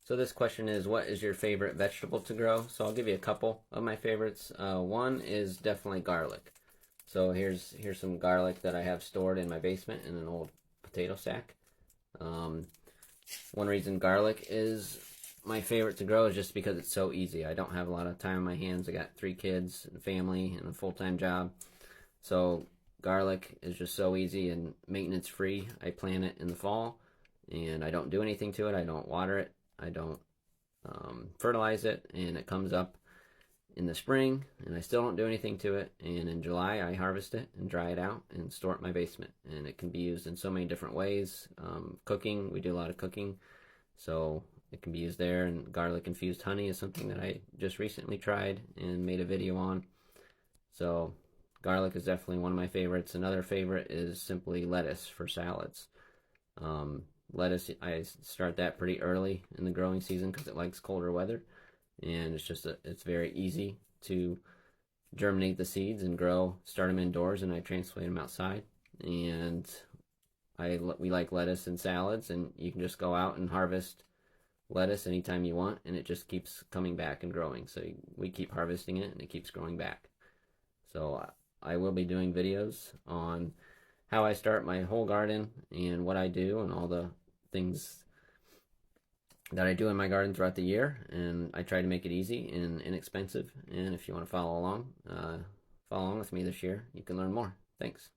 So this question is, what is your favorite vegetable to grow? So I'll give you a couple of my favorites. One is definitely garlic. So here's some garlic that I have stored in my basement in an old potato sack. Um, One reason garlic is my favorite to grow is just because it's so easy. I don't have a lot of time on my hands. I got 3 kids, and a family, and a full-time job. So garlic is just so easy and maintenance free. I plant it in the fall and I don't do anything to it. I don't water it. I don't fertilize it, and it comes up in the spring and I still don't do anything to it. And in July I harvest it and dry it out and store it in my basement, and it can be used in so many different ways. Cooking, we do a lot of cooking, so it can be used there. And garlic infused honey is something that I just recently tried and made a video on. So garlic is definitely one of my favorites. Another favorite is simply lettuce for salads. Lettuce, I start that pretty early in the growing season because it likes colder weather, and it's very easy to germinate the seeds and grow. Start them indoors, and I transplant them outside. And we like lettuce in salads, and you can just go out and harvest lettuce anytime you want, and it just keeps coming back and growing. So we keep harvesting it, and it keeps growing back. So I will be doing videos on how I start my whole garden and what I do and all the things that I do in my garden throughout the year. And I try to make it easy and inexpensive. And if you want to follow along with me this year, you can learn more. Thanks.